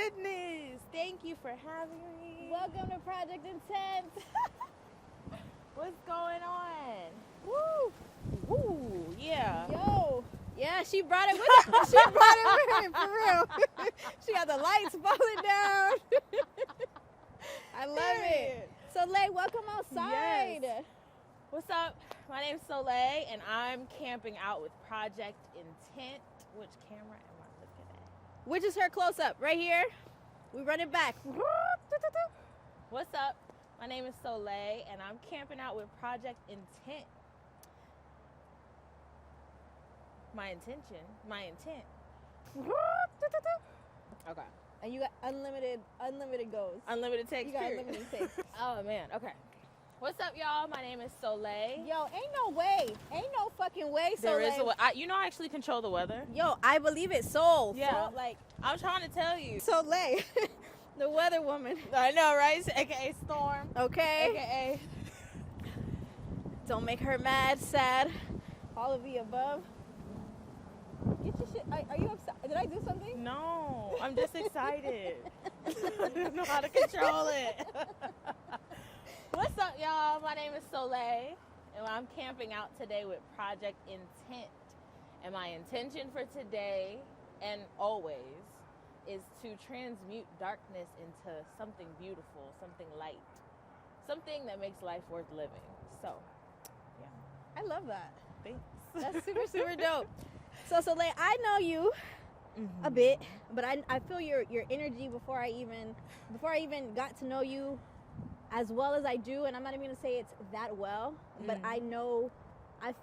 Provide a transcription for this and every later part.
goodness. Thank you for having me. Welcome to Project Intent. What's going on? Woo! Woo, yeah. Yo. Yeah, she brought it with her. She brought it with her, for real. She got the lights falling down. I love it. Soleil, welcome outside. Yes. What's up? My name's Soleil, and I'm camping out with Project Intent. Which camera am I looking at? Which is her close-up? Right here. We run it back. What's up? My name is Soleil, and I'm camping out with Project Intent. My intent. Okay. And you got unlimited goes. Unlimited takes. You got period. unlimited takes. Oh, man. Okay. What's up, y'all? My name is Soleil. Yo, ain't no fucking way, There Soleil. is a way. I actually control the weather. Yo, I believe it. Soul. Yeah. Soul, like, I'm trying to tell you. Soleil. The weather woman. I know, right? AKA Storm. Okay. AKA. Don't make her mad, sad, all of the above. Get your shit. Are you upset? Did I do something? No, I'm just excited. I don't know how to control it. What's up, y'all? My name is Soleil, and I'm camping out today with Project Intent. And my intention for today and always is to transmute darkness into something beautiful, something light, something that makes life worth living. So, yeah. I love that. Thanks. That's super, super dope. So Soleil, I know you a bit, but I feel your energy before I even got to know you as well as I do, and I'm not even gonna say it's that well, but I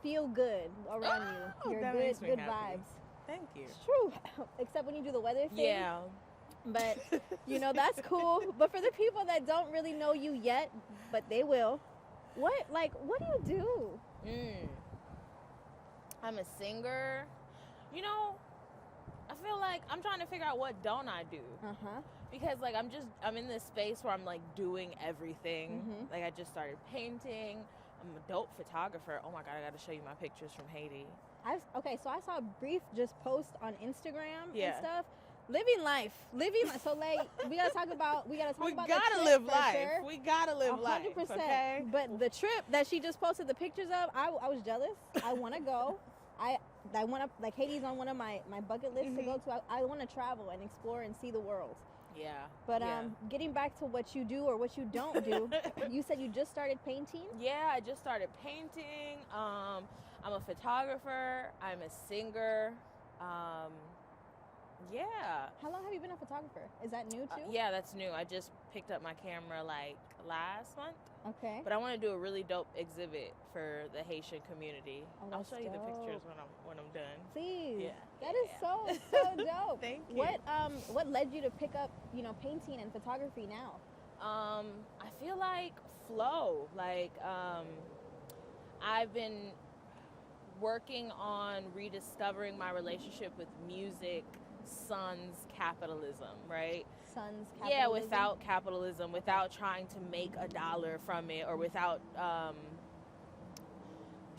feel good around you. You're that good, makes me good happy. vibes. Thank you. It's true, except when you do the weather thing. Yeah. But that's cool. But for the people that don't really know you yet, but they will, what do you do? I'm a singer. I feel like I'm trying to figure out what don't I do. Because I'm in this space where I'm like doing everything. Like I just started painting. I'm a dope photographer. Oh my God, I got to show you my pictures from Haiti. So I saw a brief just post on Instagram and Yeah. stuff. Living life. So like we gotta talk about We the gotta trip live for life. sure. We gotta live life. 100%. Okay. But the trip that she just posted the pictures of, I was jealous. I want to go. I want to, like, Haiti's on one of my bucket lists to go to. I want to travel and explore and see the world. Yeah. But getting back to what you do or what you don't do, you said you just started painting? Yeah, I just started painting. I'm a photographer. I'm a singer. Yeah. How long have you been a photographer? Is that new too? Yeah, that's new. I just picked up my camera like last month. Okay. But I want to do a really dope exhibit for the Haitian community. Oh, I'll that's show you the dope. pictures when I'm done. Please. Yeah. That is so dope. Thank you. What led you to pick up, painting and photography now? I feel like flow. Like I've been working on rediscovering my relationship with music, sans capitalism, right? Sans capitalism? Yeah, without capitalism, without trying to make $1 from it, or without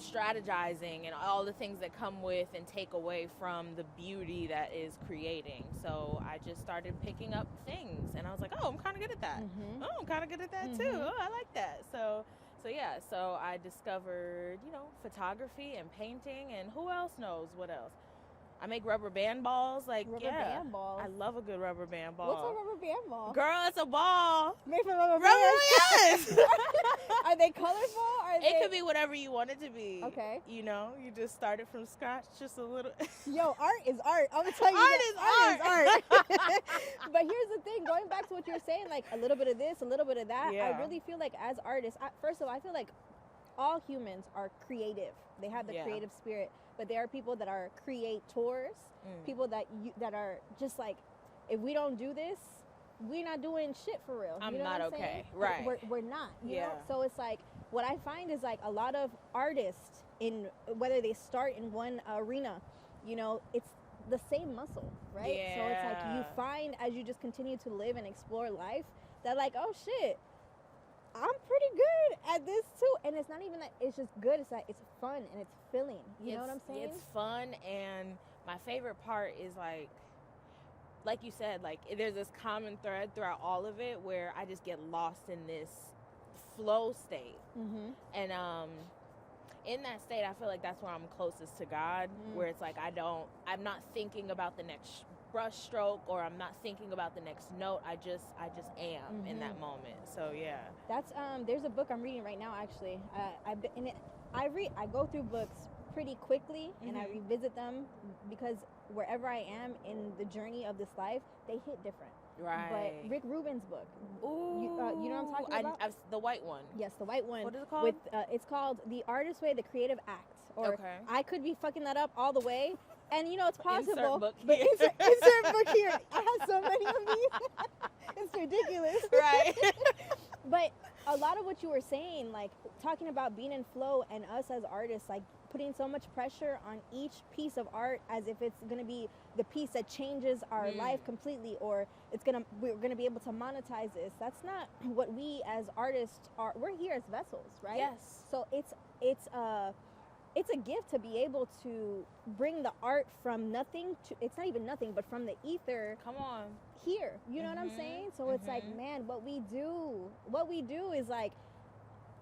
strategizing and all the things that come with and take away from the beauty that is creating. So I just started picking up things, and I was like, oh, I'm kind of good at that. Oh, I'm kind of good at that too. Oh, I like that. So I discovered, photography and painting, and who else knows what else. I make rubber band balls. Band balls. I love a good rubber band ball. What's a rubber band ball? Girl, it's a ball. Made from rubber Yes. bands? Are they colorful? It could be whatever you want it to be. Okay. You just start it from scratch, just a little. Yo, art is art. I'm gonna tell you Art that. But here's the thing, going back to what you're saying, like a little bit of this, a little bit of that, Yeah. I really feel like as artists, first of all, I feel like all humans are creative. They have the creative spirit, but there are people that are creators, people that are just like, if we don't do this, we're not doing shit for real. I'm you know not what I'm okay. saying? Right. We're not. You Yeah. know? So it's like, what I find is like a lot of artists, in whether they start in one arena, it's the same muscle, right? Yeah. So it's like you find as you just continue to live and explore life that like, oh shit, I'm pretty good at this too. And it's not even that it's just good, it's like it's fun and it's filling. You know what I'm saying? It's fun, and my favorite part is like like you said, like there's this common thread throughout all of it where I just get lost in this flow state. And in that state, I feel like that's where I'm closest to God, where it's like I'm not thinking about the next brush stroke, or I'm not thinking about the next note. I just am in that moment. So yeah, that's there's a book I'm reading right now, actually. I go through books pretty quickly, and I revisit them because wherever I am in the journey of this life, they hit different. Right. But Rick Rubin's book. Ooh, you know what I'm talking about? The white one. Yes, the white one. What is it called? It's called The Artist's Way, The Creative Act. Or Okay. I could be fucking that up all the way. And you know, it's possible. Insert book But here. insert book here. I have so many of these. It's ridiculous. Right. But a lot of what you were saying, like talking about being in flow, and us as artists, like putting so much pressure on each piece of art as if it's going to be the piece that changes our life completely, or we're going to be able to monetize this. That's not what we as artists are. We're here as vessels, right? Yes. So it's a gift to be able to bring the art from nothing to, it's not even nothing, but from the ether. Come on. Here, you know what I'm saying? So it's like, man, what we do is like,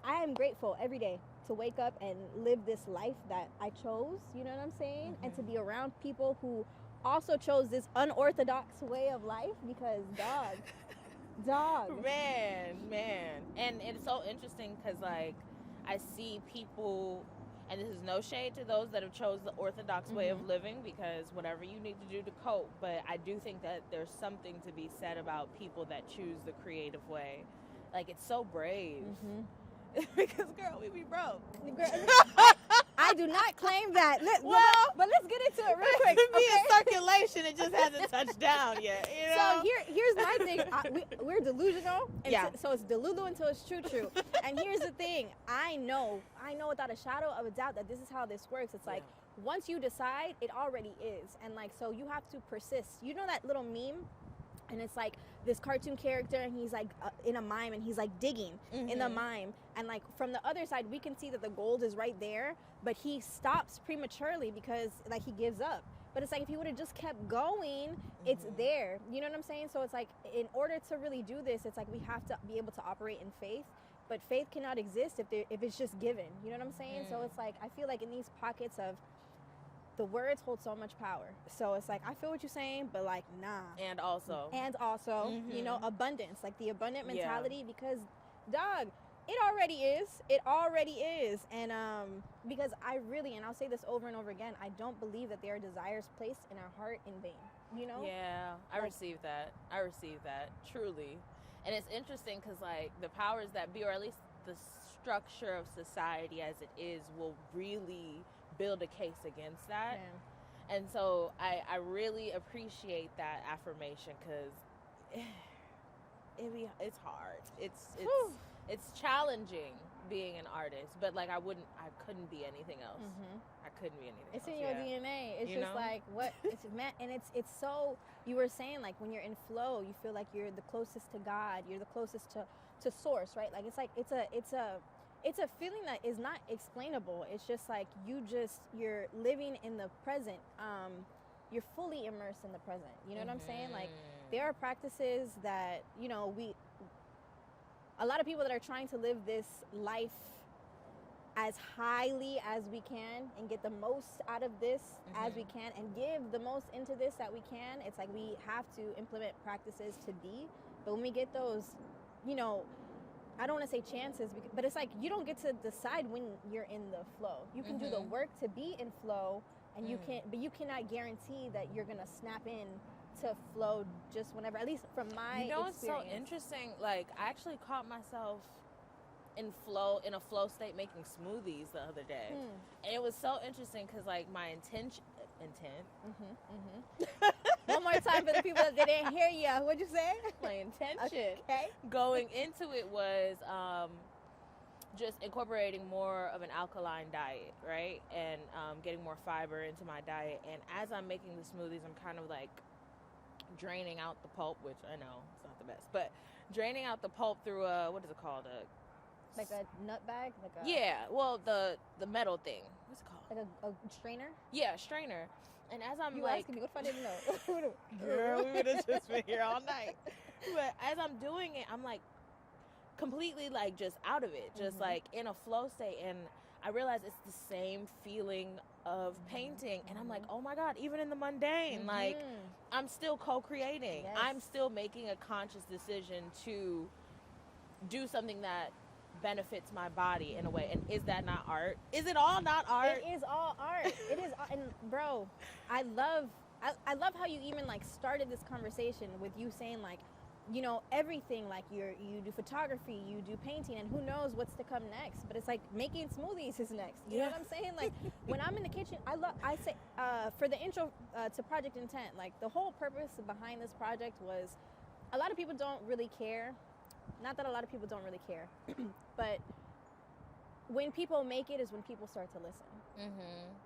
I am grateful every day to wake up and live this life that I chose, you know what I'm saying? And to be around people who also chose this unorthodox way of life, because dog. Man. And it's so interesting because, like, I see people, and this is no shade to those that have chose the orthodox way of living, because whatever you need to do to cope, but I do think that there's something to be said about people that choose the creative way. Like, it's so brave. Because, girl, we be broke. I do not claim that. But let's get into it real quick. To be in circulation, it just hasn't touched down yet. You know? So here's my thing. We're delusional. And so it's delulu until it's true. And here's the thing. I know without a shadow of a doubt that this is how this works. It's like, once you decide, it already is. And like, so you have to persist. You know that little meme? And it's like this cartoon character, and he's like in a mime, and he's like digging in the mime, and like from the other side we can see that the gold is right there, but he stops prematurely because like he gives up. But it's like if he would have just kept going, it's there. You know what I'm saying? So it's like, in order to really do this, it's like we have to be able to operate in faith. But faith cannot exist if it's just given. You know what I'm saying? So it's like, I feel like in these pockets of, the words hold so much power. So it's like, I feel what you're saying, but like, nah. And also, you know, abundance, like the abundant mentality, because dog, it already is. And because and I'll say this over and over again, I don't believe that there are desires placed in our heart in vain, you know? Yeah, I receive that truly. And it's interesting because like the powers that be, or at least the structure of society as it is, will really build a case against that. And so I really appreciate that affirmation, because it's hard. It's challenging being an artist, but like I couldn't be anything else. I couldn't be anything it's else. In your DNA. It's you just know? like what it's man, and it's so, you were saying like when you're in flow, you feel like you're the closest to God, you're the closest to source, right? Like it's a feeling that is not explainable. It's just like you're living in the present. You're fully immersed in the present. You know what I'm saying? Like there are practices that, you know, a lot of people that are trying to live this life as highly as we can and get the most out of this as we can and give the most into this that we can. It's like we have to implement practices to be. But when we get those, you know, I don't want to say chances, but it's like you don't get to decide when you're in the flow. You can do the work to be in flow, and but you cannot guarantee that you're gonna snap in to flow just whenever. At least from my experience. It's so interesting. Like I actually caught myself in a flow state making smoothies the other day, and it was so interesting because like my intent. One more time for the people that didn't hear you. What'd you say? My intention Okay. going into it was just incorporating more of an alkaline diet, right? And getting more fiber into my diet. And as I'm making the smoothies, I'm kind of like draining out the pulp, which I know it's not the best, but draining out the pulp through what is it called? Like a nut bag? Like a Yeah, well, the metal thing. What's it called? like a strainer? Yeah, strainer. And as I'm You like, asking me, what if I didn't know? girl, we would have just been here all night. But as I'm doing it, I'm like completely like just out of it, just like in a flow state. And I realize it's the same feeling of painting. And I'm like, oh my God, even in the mundane, like I'm still co-creating. Yes. I'm still making a conscious decision to do something that benefits my body in a way. And is that not art? Is it all not art? It is all art. It is, and bro, I love how you even like started this conversation with you saying like, you know, everything, like you do photography, you do painting, and who knows what's to come next. But it's like making smoothies is next. You know what I'm saying? Like when I'm in the kitchen, I say for the intro to Project Intent, like the whole purpose behind this project was, a lot of people don't really care. Not that a lot of people don't really care, but when people make it is when people start to listen.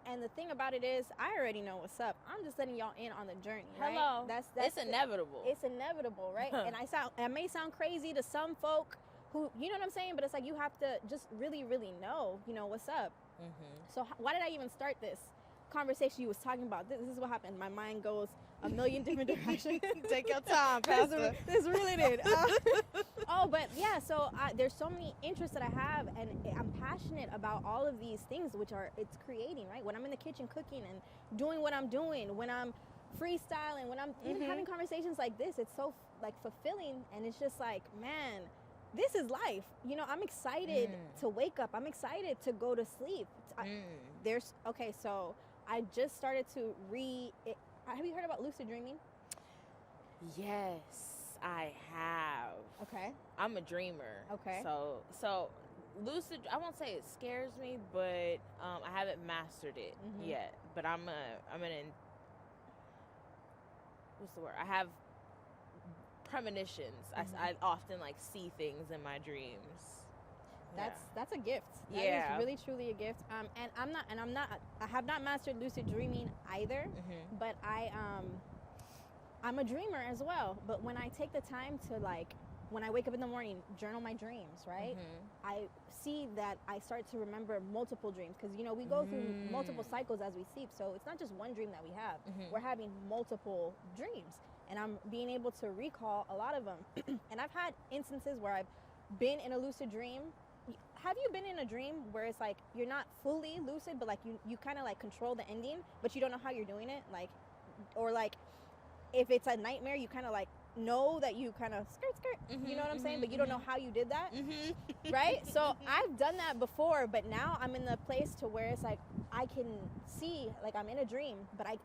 And the thing about it is, I already know what's up. I'm just letting y'all in on the journey. Right? Hello. That's it's inevitable. It's inevitable, right? And I may sound crazy to some folk who, you know what I'm saying, but it's like you have to just really, really know, you know, what's up. So why did I even start this conversation you was talking about? This is what happened. My mind goes a million different directions. Take your time, Pastor. This really did. Oh, but yeah, so there's so many interests that I have, and I'm passionate about all of these things, which are, it's creating, right? When I'm in the kitchen cooking and doing what I'm doing, when I'm freestyling, when I'm even having conversations like this, it's so like fulfilling, and it's just like, man, this is life. You know, I'm excited to wake up. I'm excited to go to sleep. So I just started to have you heard about lucid dreaming? Yes, I have. Okay. I'm a dreamer. Okay. So lucid, I won't say it scares me, but I haven't mastered it yet. But I'm an what's the word? I have premonitions. I often like see things in my dreams. That's a gift. That is really truly a gift. And I have not mastered lucid dreaming either, but I'm a dreamer as well. But when I take the time to, like, when I wake up in the morning, journal my dreams, right? I see that I start to remember multiple dreams, because, you know, we go through multiple cycles as we sleep. So it's not just one dream that we have. We're having multiple dreams, and I'm being able to recall a lot of them. And I've had instances where I've been in a lucid dream. Have you been in a dream where it's like you're not fully lucid, but like you kind of like control the ending, but you don't know how you're doing it? Like, or like if it's a nightmare, you kind of like know that you kind of skirt, you know what I'm saying? But you don't know how you did that, right? So I've done that before, but now I'm in the place to where it's like I can see, like I'm in a dream, but I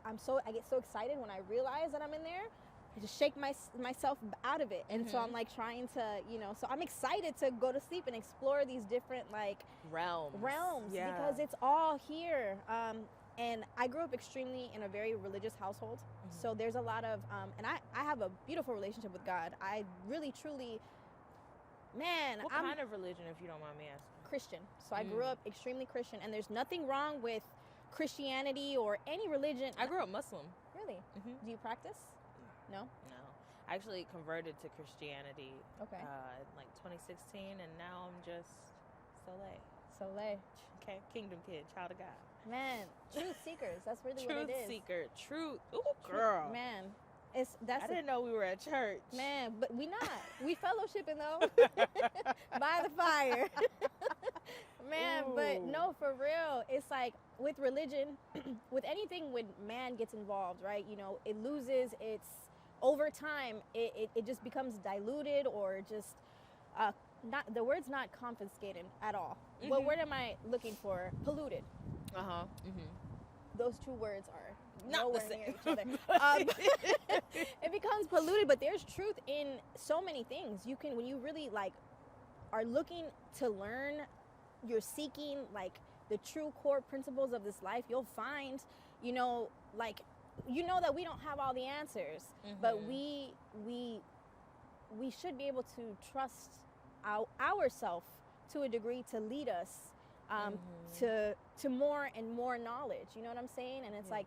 get so excited when I realize that I'm in there. I just shake myself out of it. And so I'm like trying to, you know, so I'm excited to go to sleep and explore these different like realms because it's all here. And I grew up extremely in a very religious household. So there's a lot of, and I have a beautiful relationship with God. I really, truly, man. What kind of religion, if you don't mind me asking? Christian. So I grew up extremely Christian, and there's nothing wrong with Christianity or any religion. I grew up Muslim. Really? Do you practice? No? No. I actually converted to Christianity in like 2016, and now I'm just Soley. Okay, kingdom kid, child of God. Man, truth seekers. That's really what it is. Truth seeker. Truth. Ooh, girl. Man, I didn't know we were at church. Man, but we not. We fellowshipping though. By the fire. Man, but no, for real. It's like with religion, with anything when man gets involved, right? You know, it loses its, over time, it just becomes diluted, or just not, the word's not confiscated at all. What word am I looking for? Polluted. Those two words are not nowhere the same. near each other. It becomes polluted, but there's truth in so many things. You can, when you really like are looking to learn, you're seeking like the true core principles of this life, you'll find, you know, like, you know that we don't have all the answers, but we should be able to trust ourselves to a degree to lead us to more and more knowledge. You know what I'm saying? And it's like,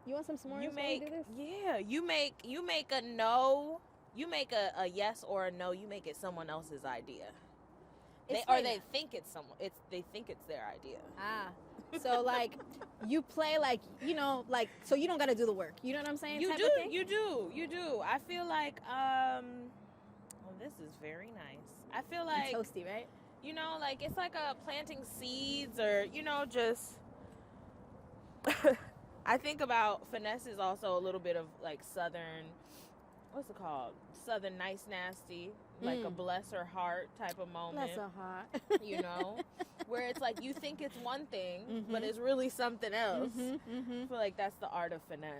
You want some s'mores? You while we do this? you make a no, you make a yes or a no, you make it someone else's idea. They think it's their idea. Ah. So like you play like, you know, like, so you don't got to do the work. You know what I'm saying? You type do. of thing? You do. I feel like well, this is very nice. I feel like And toasty, right? you know, like it's like a planting seeds, or you know, just I think about finesse is also a little bit of like southern, what's it called? Southern nice nasty, like a bless her heart type of moment. Bless her heart. You know, where it's like you think it's one thing, Mm-hmm. but it's really something else. Mm-hmm. I feel like that's the art of finesse.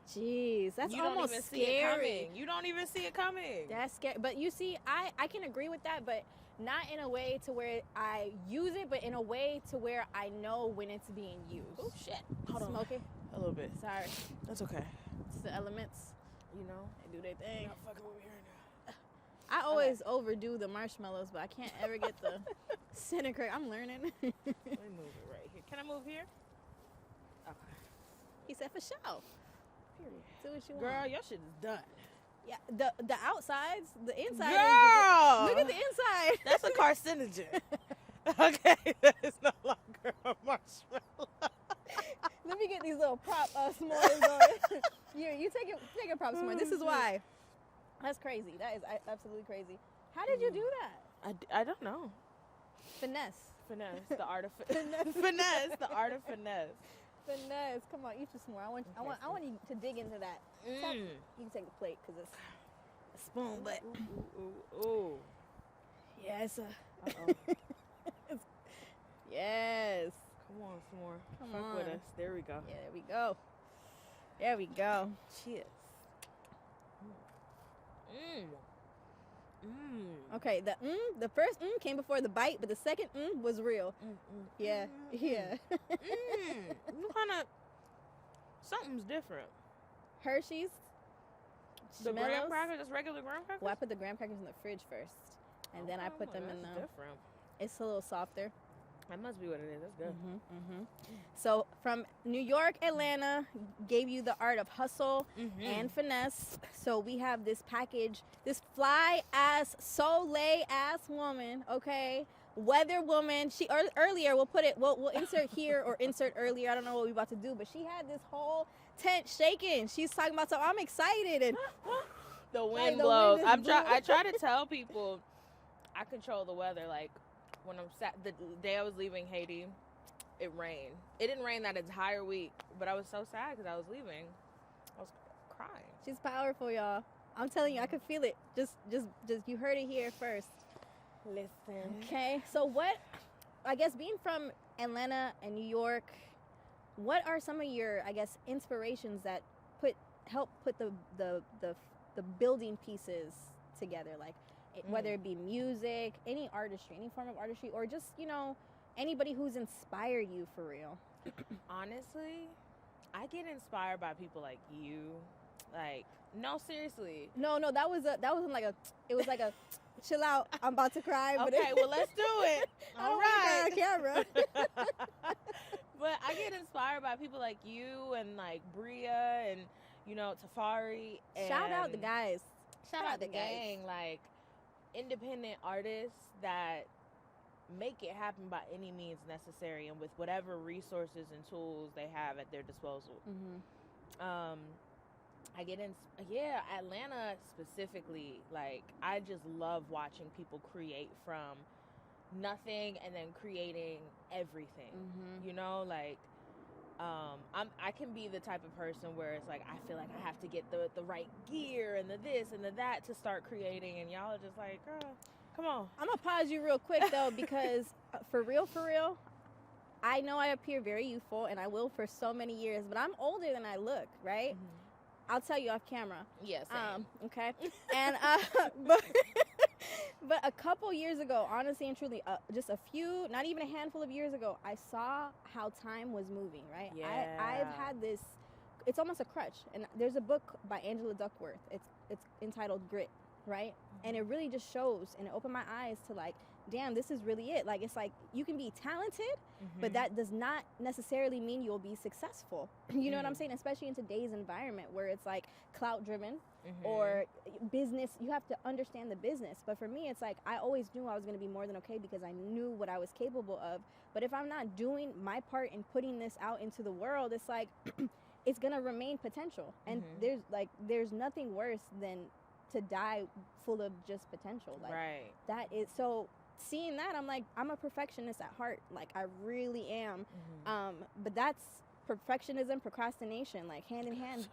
Jeez, that's You don't almost even scary. see it coming. You don't even see it coming. That's scary. But you see, I can agree with that, but not in a way to where I use it, but in a way to where I know when it's being used. Oh shit! Hold on. Smoking? A little bit. Sorry. That's okay. It's the elements. You know, They do their thing. you're not fucking with me right I always overdo the marshmallows, but I can't ever get the center correct. I'm learning. now. Let me move it right here. Can I move here? Okay. He said for sure. Period. Do what you Girl, want. your shit is done. Yeah, the outsides, the inside. Girl, Look at the inside. That's a carcinogen. Okay, that is no longer a marshmallow. Let me get these little prop s'mores going. You take a prop s'more. This is why. That's crazy. That is absolutely crazy. How did you do that? I don't know. Finesse. Finesse, the art of finesse, the art of finesse. Finesse. Come on, eat your s'more. I want you to dig into that. You can take the plate because it's a spoon, but Ooh. yeah, it's a. Uh-oh. Yes. Come on, some more. Come Fuck on. with us. There we go. Yeah, there we go. There we go. Cheers. Okay, the first came before the bite, but the second was real. Yeah, yeah. Kind of something's different. Hershey's. The graham Schmellows. crackers, just regular graham crackers. Well, I put the graham crackers in the fridge first, and then I put them in that's the. different. It's a little softer. That must be what it is. That's good. So from New York, Atlanta, gave you the art of hustle and finesse. So we have this package, this fly ass, Soley ass woman, okay? Weather woman. She earlier we'll insert here or insert earlier. I don't know what we're about to do, but she had this whole tent shaking. She's talking about something. I'm excited and The wind Like, the blows. wind is I try to tell people I control the weather. Like when the day I was leaving Haiti, it rained. It didn't rain that entire week, but I was so sad because I was leaving. I was crying. she's powerful, y'all. I'm telling you, I could feel it. Just you heard it here first. Listen. Okay, so what, I guess being from Atlanta and New York, what are some of your, I guess, inspirations that help put the building pieces together? Like, whether it be music, any artistry, any form of artistry, or just, you know, anybody who's inspired you for real. Honestly, I get inspired by people like you. Like, no, seriously. No, that wasn't like it was like a chill out, I'm about to cry. But Okay, well, let's do it. I All don't wanna cry right. on camera. But I get inspired by people like you and like Bria and, you know, Tafari. And Shout out the guys. Shout out the gang. Like, independent artists that make it happen by any means necessary and with whatever resources and tools they have at their disposal. I get in, Atlanta specifically, like, I just love watching people create from nothing and then creating everything. You know, like, I can be the type of person where it's like I feel like I have to get the right gear and the this and the that to start creating, and y'all are just like, girl, come on. I'm gonna pause you real quick though, because for real, I know I appear very youthful, and I will for so many years, but I'm older than I look, right? I'll tell you off camera. Yes. Okay. And but a couple years ago, honestly and truly, just a few, not even a handful of years ago, I saw how time was moving, right? Yeah. I've had this, it's almost a crutch. And there's a book by Angela Duckworth. It's entitled Grit, right? And it really just shows, and it opened my eyes to like damn, this is really it. Like, it's like you can be talented, but that does not necessarily mean you'll be successful. You know what I'm saying? Especially in today's environment where it's like clout driven or business. You have to understand the business. But for me, it's like I always knew I was going to be more than okay because I knew what I was capable of. But if I'm not doing my part in putting this out into the world, it's like it's going to remain potential. And there's nothing worse than to die full of just potential. Like, that is so. Seeing that, I'm like, I'm a perfectionist at heart. Like, I really am. But that's perfectionism, procrastination, like hand in hand.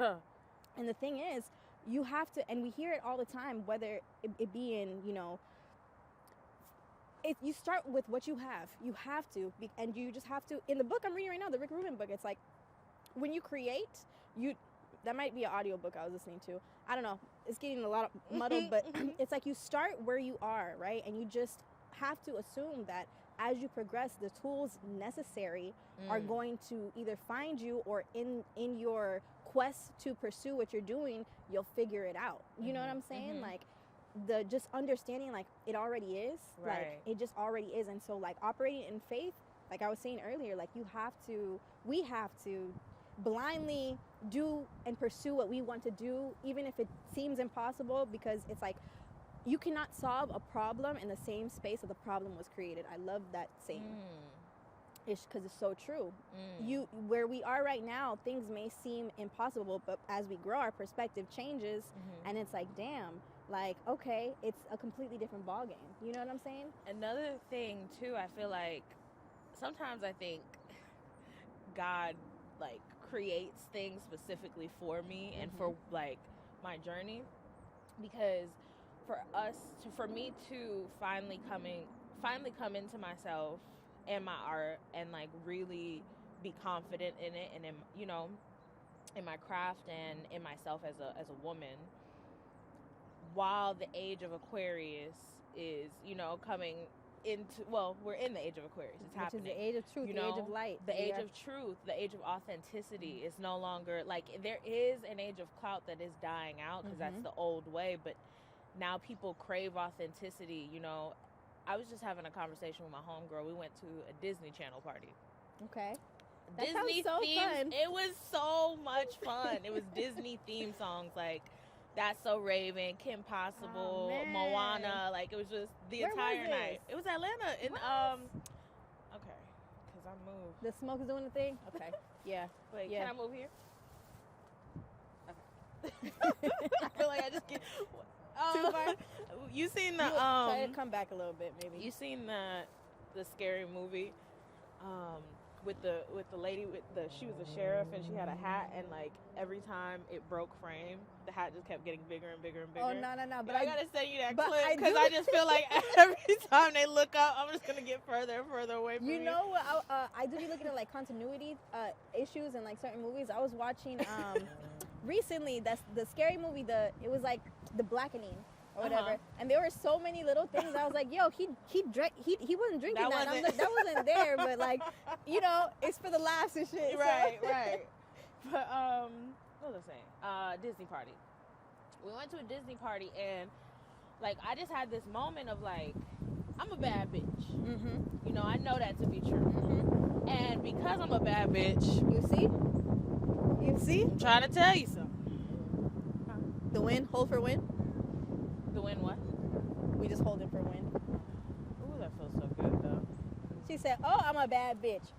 And the thing is, you have to, and we hear it all the time, whether it be in, you know, if you start with what you have. You have to, and you just have to. In the book I'm reading right now, the Rick Rubin book, it's like, when you create, that might be an audio book I was listening to. I don't know. It's getting a lot of muddled, but it's like you start where you are, right? And you just have to assume that as you progress, the tools necessary are going to either find you, or in your quest to pursue what you're doing, you'll figure it out. You know what I'm saying? Like, the just understanding, like, it already is. Like, it just already is. And so, like, operating in faith, like I was saying earlier, like, we have to blindly do and pursue what we want to do, even if it seems impossible, because it's like, you cannot solve a problem in the same space that the problem was created. I love that saying. Because it's so true. Where we are right now, things may seem impossible, but as we grow, our perspective changes, and it's like, damn, like, okay, it's a completely different ballgame. You know what I'm saying? Another thing too, I feel like sometimes I think God, like, creates things specifically for me and for, like, my journey, because for me to finally come into myself and my art, and, like, really be confident in it, and in, you know, in my craft and in myself as a woman, while the age of Aquarius is, you know, coming into, well, we're in the age of Aquarius. It's happening. Which is the age of truth, you the know, age of light. The age of truth, the age of authenticity is no longer, like, there is an age of clout that is dying out, because that's the old way, but now people crave authenticity. You know, I was just having a conversation with my homegirl. We went to a Disney Channel party. Okay. That Disney sounds so themes. fun. It was so much fun. It was Disney theme songs, like That's So Raven, Kim Possible, Moana. Like, it was just the entire night. It was Atlanta. In okay, because I moved. The smoke is doing the thing. Okay. Yeah. Wait, yeah. can I move here? Okay. I feel like I just get too far. You seen the try to come back a little bit, maybe. You seen the scary movie with the lady she was a sheriff, and she had a hat, and, like, every time it broke frame, the hat just kept getting bigger and bigger and bigger. Oh, no, but I gotta send you that but clip, because I just feel like every time they look up, I'm just gonna get further and further away from you. You know what? I do be looking at, like, continuity issues in, like, certain movies. I was watching recently the scary movie. It was like The Blackening or whatever, and there were so many little things. I was like, yo, he wasn't drinking that. And I'm like, that wasn't there, but, like, you know, it's for the laughs and shit. Right. But what was I saying? Disney party. We went to a Disney party, and, like, I just had this moment of, like, I'm a bad bitch. You know, I know that to be true. And because I'm a bad bitch, you see, I'm trying to tell you something. The win, hold for win. The win what? We just hold it for win. Ooh, that feels so good, though. She said, "Oh, I'm a bad bitch."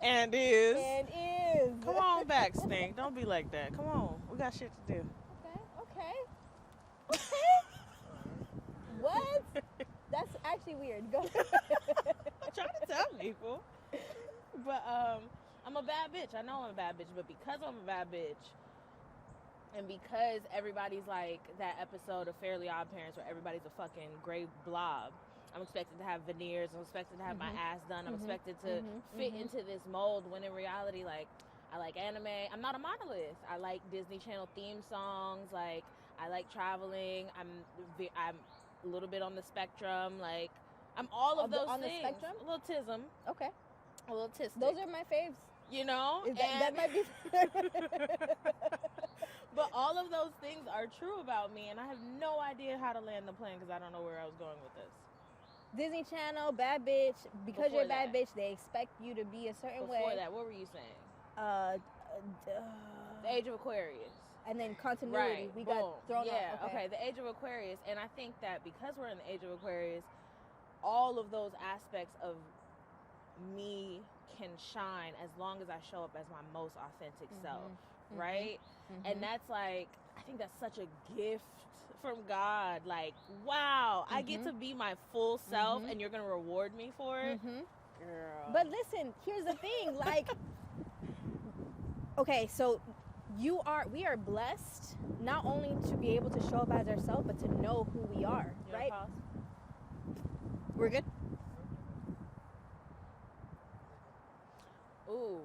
And is. Come on back, Stink. Don't be like that. Come on. We got shit to do. Okay. What? That's actually weird. Go ahead. I'm trying to tell people. But I'm a bad bitch. I know I'm a bad bitch. But because I'm a bad bitch, and because everybody's like that episode of Fairly Odd Parents where everybody's a fucking gray blob, I'm expected to have veneers. I'm expected to have my ass done. I'm expected to fit into this mold, when in reality, like, I like anime. I'm not a monolith. I like Disney Channel theme songs. Like, I like traveling. I'm a little bit on the spectrum. Like, I'm all of those on things. The spectrum? A little tism. Okay. A little tistic. Those are my faves. You know? That might be. But all of those things are true about me, and I have no idea how to land the plane because I don't know where I was going with this. Disney Channel, bad bitch. Because Before you're a bad that. bitch, they expect you to be a certain Before way. that, what were you saying? The Age of Aquarius. And then continuity. Right. We Boom. got thrown Yeah. off. Okay. The Age of Aquarius, and I think that because we're in the Age of Aquarius, all of those aspects of me can shine as long as I show up as my most authentic self, right? And that's like, I think that's such a gift from God. Like, wow, I get to be my full self, and you're gonna reward me for it, girl. But listen, here's the thing, like, okay, so we are blessed not only to be able to show up as ourselves, but to know who we are, You right? pause? We're good. Ooh,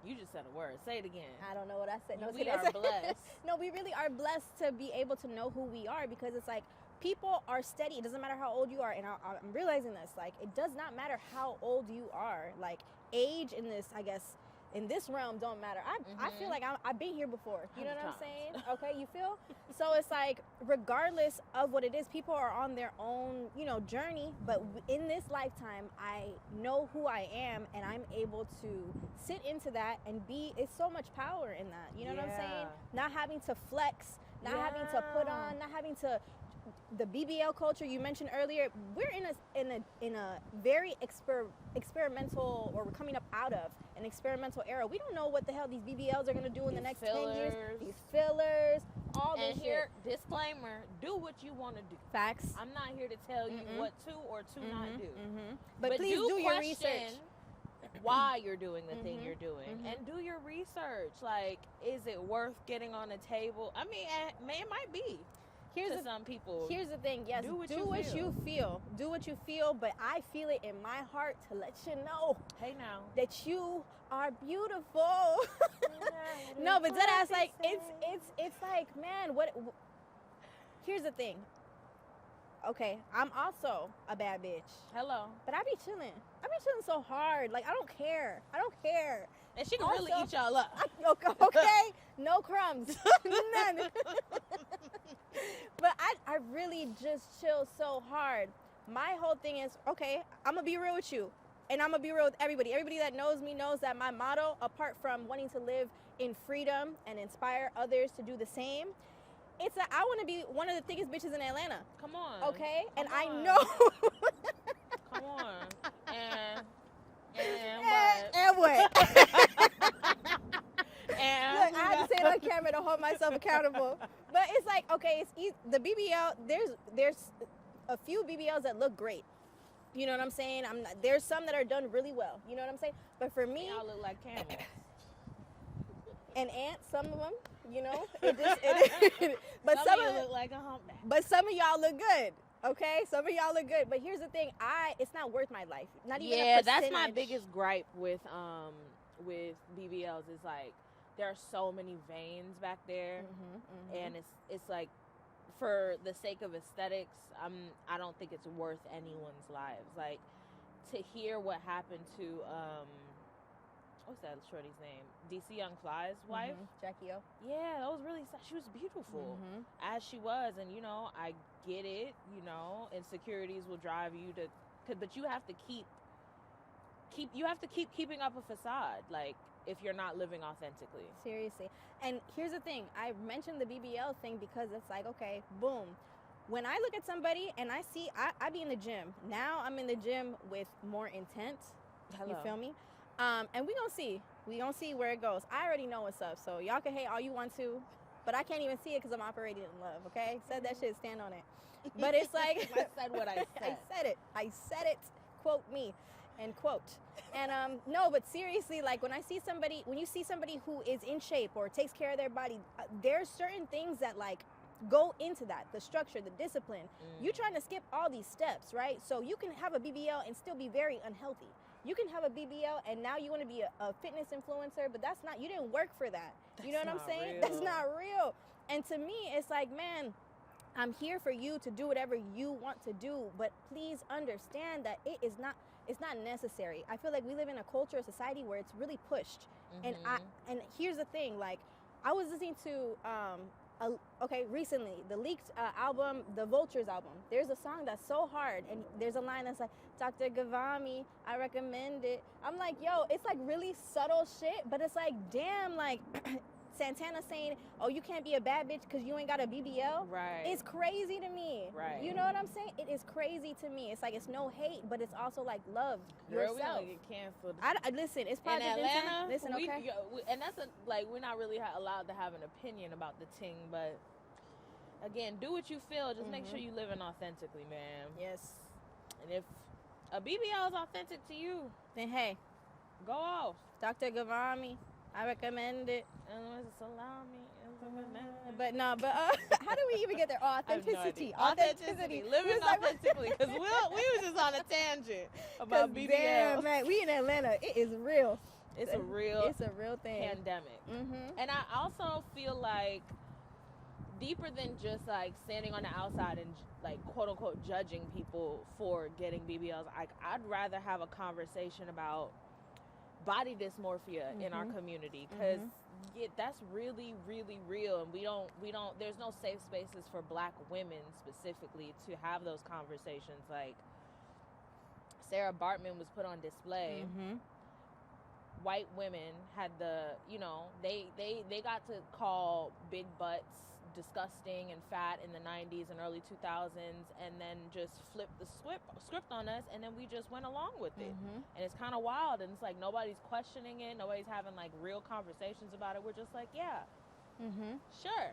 you just said a word. Say it again. I don't know what I said. No, We that's- are blessed. No, we really are blessed to be able to know who we are, because it's like people are steady. It doesn't matter how old you are, and I'm realizing this. Like, it does not matter how old you are. Like, age in this, I guess, in this realm don't matter. I feel like I've been here before. You know what I'm saying? Okay, you feel? So it's like, regardless of what it is, people are on their own, journey. But in this lifetime, I know who I am, and I'm able to sit into that and be. It's so much power in that. You know what I'm saying? Not having to flex, not having to put on, not having to. The BBL culture you mentioned earlier, we're in a very experimental, or we're coming up out of an experimental era. We don't know what the hell these BBLs are gonna do in the next 10 years. These fillers, all this And here, disclaimer: do what you want to do. Facts. I'm not here to tell you what to or to not do. But please do your question research. Why you're doing the thing you're doing, and do your research. Like, is it worth getting on a table? I mean, it might be. To some people. Here's the thing, yes, do what you feel. Do what you feel, but I feel it in my heart to let you know. Hey now. That you are beautiful. No, but that ass, like, it's like, man, what here's the thing. Okay, I'm also a bad bitch. Hello. But I be chilling so hard. Like, I don't care. And she can really eat y'all up. Okay? No crumbs. None. But I really just chill so hard. My whole thing is, okay, I'm going to be real with you. And I'm going to be real with everybody. Everybody that knows me knows that my motto, apart from wanting to live in freedom and inspire others to do the same, it's that I want to be one of the thickest bitches in Atlanta. Come on. Okay? Come I on. know. Come on. And what? And look, I have to say it on camera to hold myself accountable. But it's like, okay, the BBL. There's a few BBLs that look great. You know what I'm saying? There's some that are done really well. You know what I'm saying? But for me, y'all look like camels. And ants, some of them. You know, but some of you look like a humpback. But some of y'all look good. Okay, some of y'all look good. But here's the thing: it's not worth my life. Not even. Yeah, that's my biggest gripe with BBLs. Is like, there are so many veins back there, and it's like, for the sake of aesthetics, I don't think it's worth anyone's lives. Like, to hear what happened to what's that shorty's name? DC Young Fly's wife, Jackie O. Yeah, that was really sad. She was beautiful as she was, and I get it. Insecurities will drive you to, but you have to keep keeping up a facade. Like, if you're not living authentically. Seriously. And here's the thing. I mentioned the BBL thing because it's like, okay, boom. When I look at somebody and I see, I be in the gym. Now I'm in the gym with more intent. Hello. You feel me? And we gonna see. We gonna see where it goes. I already know what's up. So y'all can hate all you want to, but I can't even see it because I'm operating in love, okay? Said that shit, stand on it. But it's like... I said what I said. I said it. Quote me. End quote. And no, but seriously, like, when you see somebody who is in shape or takes care of their body, there's certain things that, like, go into that, the structure, the discipline. You're trying to skip all these steps, right? So you can have a BBL and still be very unhealthy. You can have a BBL and now you want to be a fitness influencer, but you didn't work for that. You know what I'm saying? Real. That's not real. And to me, it's like, man, I'm here for you to do whatever you want to do, but please understand that it's not necessary. I feel like we live in a culture, a society where it's really pushed. And here's the thing, like, I was listening to recently the leaked album, the Vultures album. There's a song that's so hard, and there's a line that's like, Dr. Gavami, I recommend it. I'm like, yo, it's like really subtle shit, but it's like, damn, like Santana saying, oh, you can't be a bad bitch because you ain't got a BBL. Right. It's crazy to me. Right. You know what I'm saying? It is crazy to me. It's like, it's no hate, but it's also like love yourself. Girl, we gonna get canceled. Listen, it's In Project Atlanta, Intent. Listen, okay? and that's we're not really allowed to have an opinion about the ting, but again, do what you feel. Just make sure you living authentically, man. Yes. And if a BBL is authentic to you, Then hey, go off. Dr. Gavami, I recommend it. But no, how do we even get there? Authenticity. Authenticity. Living authentically. Because we was just on a tangent about BBL. Damn, man, we in Atlanta. It is real. It's a real thing. Pandemic. Mm-hmm. And I also feel like deeper than just like standing on the outside and like quote unquote judging people for getting BBLs, like I'd rather have a conversation about body dysmorphia in our community, because that's really, really real, and we don't there's no safe spaces for Black women specifically to have those conversations. Like Sarah Bartman was put on display. White women had they got to call big butts disgusting and fat in the 90s and early 2000s, and then just flip the script on us, and then we just went along with it. And it's kind of wild, and it's like nobody's questioning it, nobody's having like real conversations about it. We're just like, yeah, sure,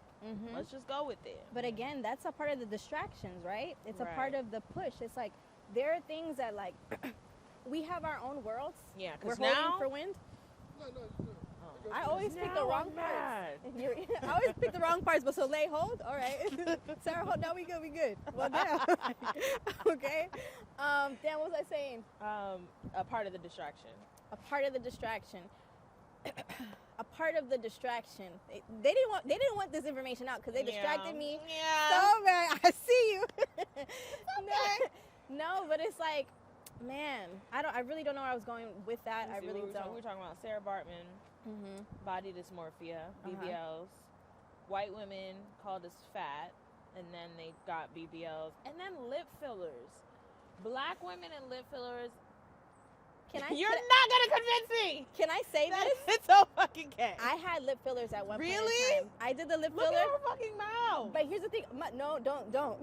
let's just go with it. But again, that's a part of the distractions, right? It's a part of the push. It's like there are things that like we have our own worlds. Yeah, we're because now holding for wind. No. I always pick the wrong parts. mad. I always pick the wrong parts, but Soleil, hold. All right. Sarah, hold. Now we good. Well, damn. Okay. Dan, what was I saying? A part of the distraction. A part of the distraction. A part of the distraction. They didn't want this information out because they distracted me so bad. I see you. No, but it's like, man, I really don't know where I was going with that. I really don't. We were talking about Sarah Bartman. Body dysmorphia, BBLs. White women called us fat, and then they got BBLs. And then lip fillers. Black women and lip fillers. You're not gonna convince me. Can I say this? It's so fucking gay. I had lip fillers at one point in Really? time. I did the lip Look filler. at her fucking mouth. But here's the thing. No, don't. Don't.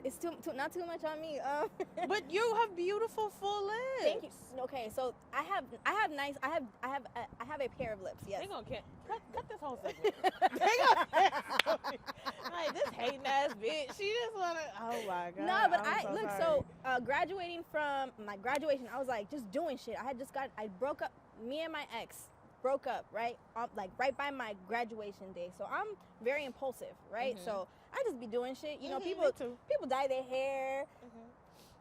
It's too not too much on me. But you have beautiful full lips. Thank you. Okay, so I have a pair of lips. Yes. They gonna cut this whole segment. They gonna cancel me. Like this hating ass bitch. She just wanna. Oh my god. No, but I'm look. sorry. So graduating from my graduation, I was like just doing shit. I broke up. Me and my ex broke up right by my graduation day. So I'm very impulsive, right? So I just be doing shit. You know, people dye their hair.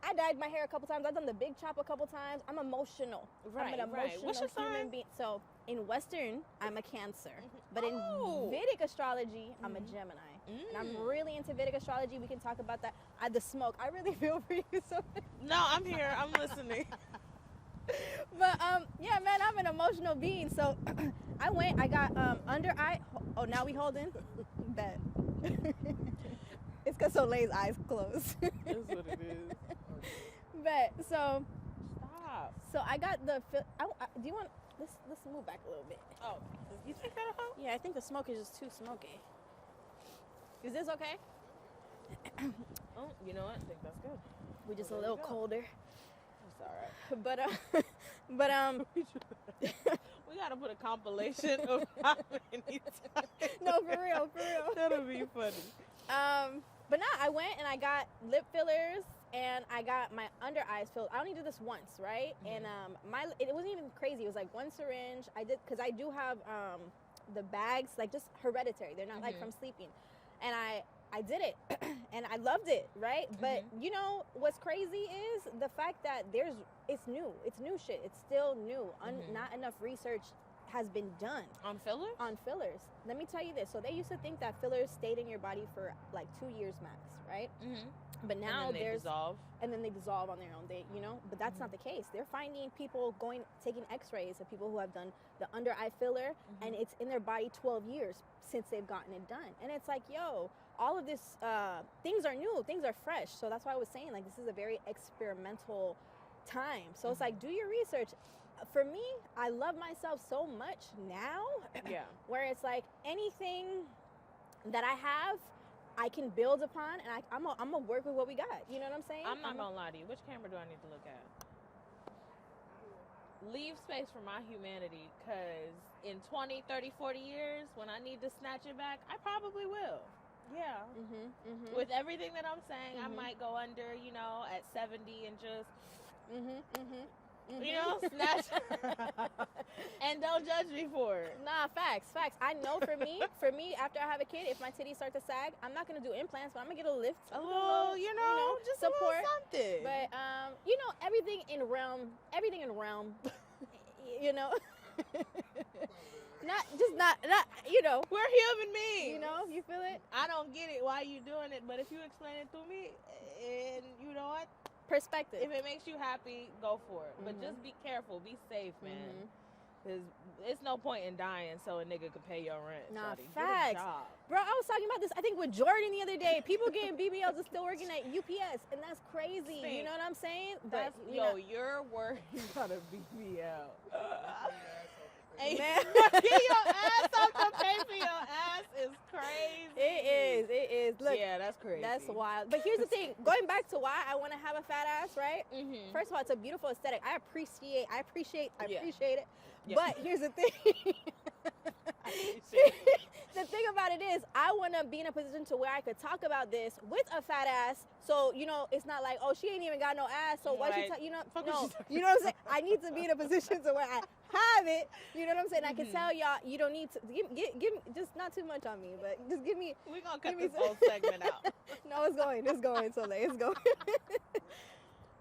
I dyed my hair a couple times. I've done the big chop a couple times. I'm emotional. I'm an emotional What's your human sign? being. So in Western, I'm a Cancer. But in Vedic astrology, I'm a Gemini. And I'm really into Vedic astrology. We can talk about that. The smoke. I really feel for you. So. No, I'm here. I'm listening. But yeah, man, I'm an emotional being. So I got under eye. Oh, now we holding? Bet. It's because Soleil's eyes closed. That's what it is. Bet. So. Stop. So I got the. Do you want? Let's move back a little bit. Oh, you think that'll help? Yeah, I think the smoke is just too smoky. Is this okay? Oh, you know what? I think that's good. We're just Well, a there little you go. colder. That's all right. But We gotta put a compilation of how many times. No, for real. That'll be funny. But no, I went and I got lip fillers and I got my under eyes filled. I only did this once, right? And it wasn't even crazy. It was like one syringe. I did because I do have the bags, like just hereditary. They're not like from sleeping. And I did it and I loved it, right? But you know what's crazy is the fact that it's new shit. It's still new. Not enough research has been done On fillers? on fillers. Let me tell you this. So they used to think that fillers stayed in your body for like 2 years max, right? But now and then they dissolve. And then they dissolve on their own. But that's not the case. They're finding people taking X-rays of people who have done the under eye filler, and it's in their body 12 years since they've gotten it done. And it's like, yo, all of this, things are new, things are fresh. So that's why I was saying, like, this is a very experimental time. So it's like, do your research. For me, I love myself so much now, where it's like anything that I have, I can build upon, and I'm gonna work with what we got. You know what I'm saying? I'm not gonna lie to you. Which camera do I need to look at? Leave space for my humanity, because in 20, 30, 40 years, when I need to snatch it back, I probably will. Yeah. With everything that I'm saying, I might go under, at 70 and just, snatch. And don't judge me for it. Nah, facts. I know for me, after I have a kid, if my titties start to sag, I'm not gonna do implants, but I'm gonna get a lift, a little, just support, a something. But everything in realm, not, we're human beings. You feel it? I don't get it why you doing it, but if you explain it through me, and you know what? Perspective. If it makes you happy, go for it. But just be careful, be safe, man. Because it's no point in dying so a nigga can pay your rent. Nah, shawty. facts. Get a job. Bro, I was talking about this, I think, with Jordan the other day. People getting BBLs and still working at UPS, and that's crazy. See, you know what I'm saying? But, you're worried about a BBL. Hey, man. get your ass off the pay for your ass is crazy. It is. Look, yeah, that's crazy. That's wild. But here's the thing. Going back to why I want to have a fat ass, right? First of all, it's a beautiful aesthetic. I appreciate it. Yeah. But here's the thing. The thing about it is, I want to be in a position to where I could talk about this with a fat ass. So, it's not like, oh, she ain't even got no ass. So why she, no, you know what I'm saying? I need to be in a position to where I have it. You know what I'm saying? I can tell y'all, you don't need to, give me, just not too much on me, but just give me. We're going to cut this whole segment out. No, it's going, so it's going.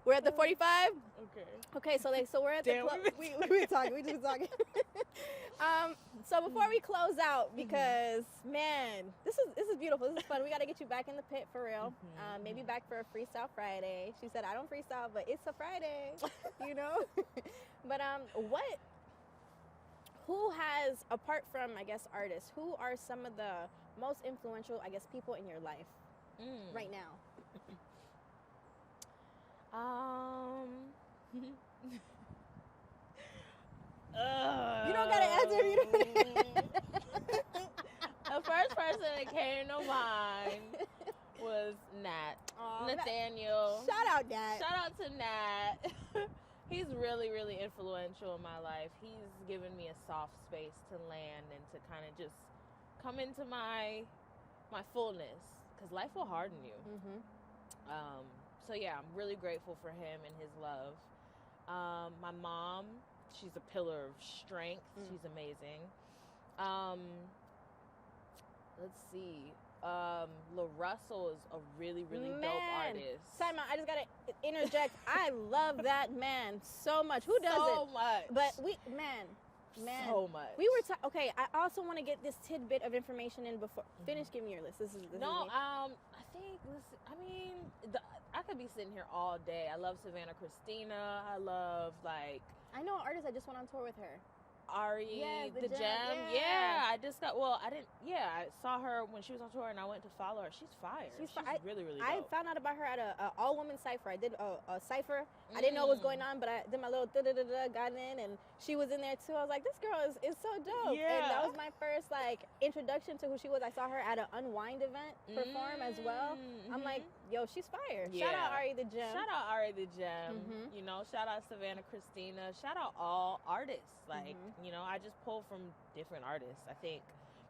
We're at the 45? Okay, so we're at the club. We just talking. So before we close out, because man, this is beautiful. This is fun. We got to get you back in the pit for real. Maybe back for a Freestyle Friday. She said I don't freestyle, but it's a Friday, But who has, apart from I guess artists, who are some of the most influential people in your life right now? You don't gotta answer. The first person that came to mind was Nat. Nathaniel. Shout out Nat. Shout out to Nat. He's really, really influential in my life. He's given me a soft space to land and to kind of just come into my fullness, because life will harden you. So yeah, I'm really grateful for him and his love. My mom, she's a pillar of strength. She's amazing. Let's see. LaRussell is a really, really dope artist. Simon, I just gotta interject. I love that man so much. Who doesn't? So much. But so much. We were okay. I also want to get this tidbit of information in before. Finish giving your list. This is I think. I could be sitting here all day. I love Savannah Christina. I love I know an artist. I just went on tour with her. Ari, the Gem. I saw her when she was on tour, and I went to follow her. She's fire. She's really, really dope. I found out about her at a all-woman cipher. I did a cipher. I didn't know what was going on, but I did my little got in, and she was in there too. I was like, this girl is so dope. Yeah. And that was my first introduction to who she was. I saw her at an Unwind event perform as well. I'm like, yo, she's fire. Yeah. Shout out Ari the Gem. Shout out Savannah Christina. Shout out all artists. I just pull from different artists, I think.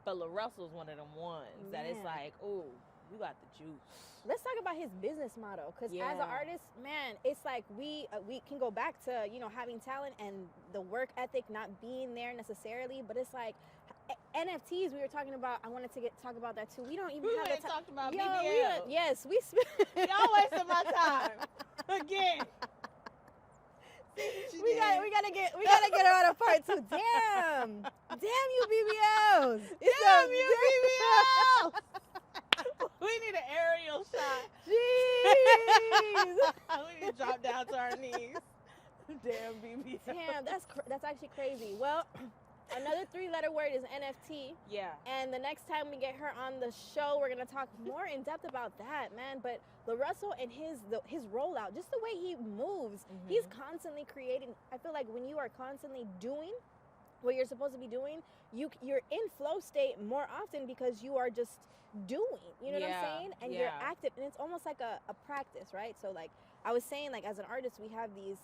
But LaRussell's one of them ones that it's like, ooh, you got the juice. Let's talk about his business model, because as an artist, man, it's like we can go back to having talent and the work ethic not being there necessarily, but it's like NFTs we were talking about. I wanted to talk about that too. We don't even have to talk about BBL. Yes, y'all wasting my time again. We gotta get her on a part 2. Damn you BBLs. Damn you BBLs. We need an aerial shot. Jeez. We need to drop down to our knees. Damn, BB. Damn, that's actually crazy. Well, another 3-letter word is NFT. Yeah. And the next time we get her on the show, we're gonna talk more in depth about that, man. But LaRussell and his rollout, just the way he moves, he's constantly creating. I feel like when you are constantly doing what you're supposed to be doing, you're in flow state more often because you are just doing. You know what I'm saying? And you're active, and it's almost like a practice, right? So like I was saying, like as an artist, we have these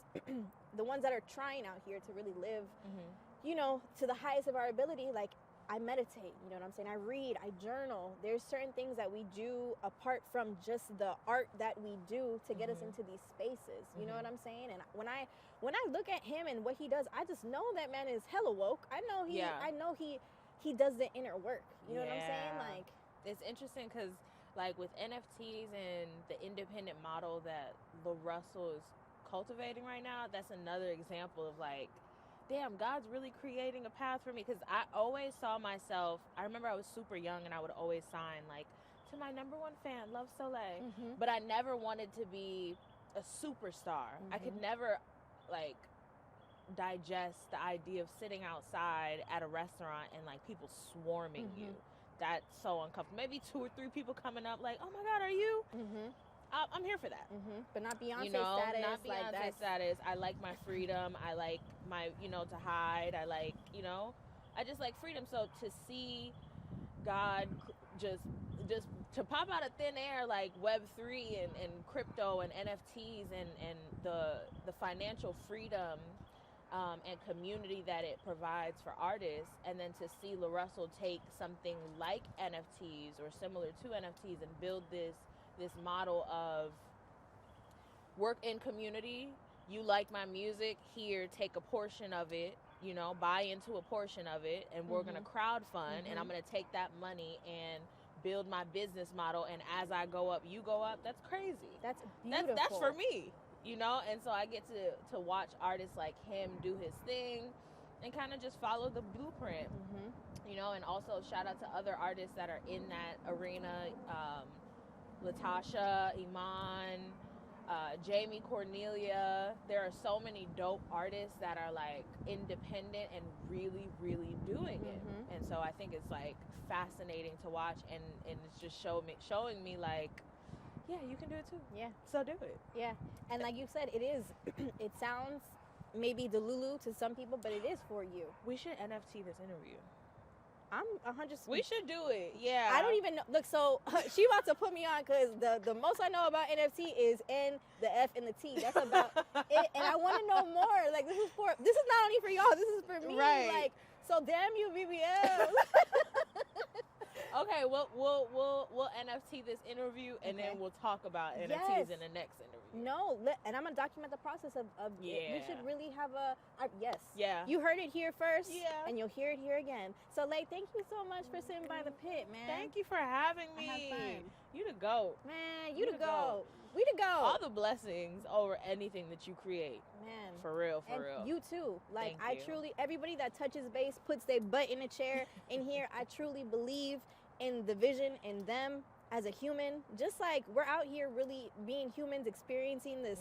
the ones that are trying out here to really live. You know, to the highest of our ability. Like I meditate, you know what I'm saying? I read, I journal. There's certain things that we do apart from just the art that we do to get us into these spaces. You know what I'm saying? And when I look at him and what he does, I just know that man is hella woke. I know he does the inner work. You know what I'm saying? Like it's interesting because like with NFTs and the independent model that LaRussell is cultivating right now, that's another example of like, damn, God's really creating a path for me. Because I always saw myself, I remember I was super young and I would always sign like, to my number one fan, love Soleil. But I never wanted to be a superstar. I could never like digest the idea of sitting outside at a restaurant and like people swarming you. That's so uncomfortable. Maybe 2 or 3 people coming up like, oh my God, are you? I'm here for that. But not Beyonce you know, status. Not Beyonce like status. I like my freedom. I like my, you know, to hide. I like, you know, I just like freedom. So to see God just to pop out of thin air like Web3 and crypto and NFTs and the financial freedom and community that it provides for artists, and then to see LaRussell take something like NFTs or similar to NFTs and build this model of work in community. You like my music, here, take a portion of it, you know, buy into a portion of it, and we're going to crowdfund, and I'm going to take that money and build my business model, and as I go up, you go up. That's crazy. That's beautiful. That's for me, you know, and so I get to watch artists like him do his thing and kind of just follow the blueprint, you know, and also shout out to other artists that are in that arena, Latasha, Iman, Jamie Cornelia. There are so many dope artists that are like independent and really, really doing it. And so I think it's like fascinating to watch, and it's just showing me like, yeah, you can do it too. Yeah. So do it. Yeah. And like you said, it is, it sounds maybe delulu to some people, but it is for you. We should NFT this interview. I'm 100%. We should do it. Yeah. I don't even know. Look, so she about to put me on because the most I know about NFT is N, the F, and the T. That's about it. And I want to know more. Like this is not only for y'all. This is for me. Right. Like, so damn you, BBL. Okay, we'll NFT this interview, and then we'll talk about NFTs in the next interview. No, and I'm gonna document the process of we should really have yes. Yeah. You heard it here first. Yeah. And you'll hear it here again. So, thank you so much for sitting by the pit, man. Thank you for having me. I had fun. You the GOAT. Man, you the GOAT. We the GOAT. All the blessings over anything that you create. Man. For real, for and real. You too. Like, Thank you. Truly, everybody that touches base, puts their butt in a chair in here, I truly believe in the vision in them as a human. Just like we're out here really being humans, experiencing this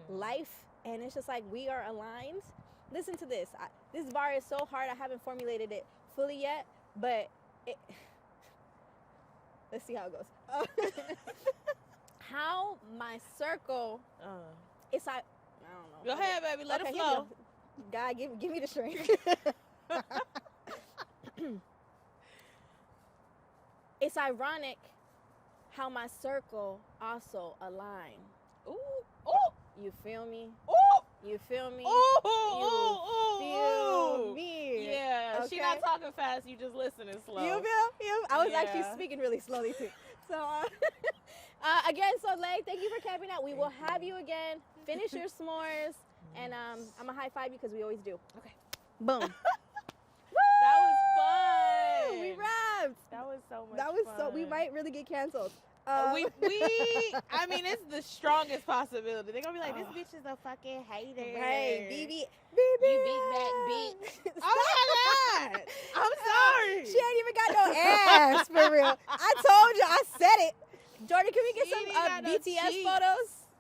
life, and it's just like we are aligned. Listen to this. This bar is so hard, I haven't formulated it fully yet, but let's see how it goes. How my circle, it's like, I don't know. Go ahead, baby. Let it flow. God, give me the strength. It's ironic how my circle also align. Ooh, ooh. You feel me? Ooh. You feel me? Ooh, you feel me? Yeah, okay? She not talking fast. You just listening slow. You feel? I was actually speaking really slowly too. So, again, Soleil, thank you for camping out. We will have you again. Finish your s'mores, and I'm gonna high five you because we always do. Okay. Boom. That was fun. We wrapped. That was so much. That was fun. so. We might really get canceled. We I mean, it's the strongest possibility. They're gonna be like, this bitch is a fucking hater. Right, BB. You big back bitch. Oh my God. I'm sorry. She ain't even got no ass, for real. I told you. I said it. Jordan, can we get She ain't some got no BTS cheeks. photos?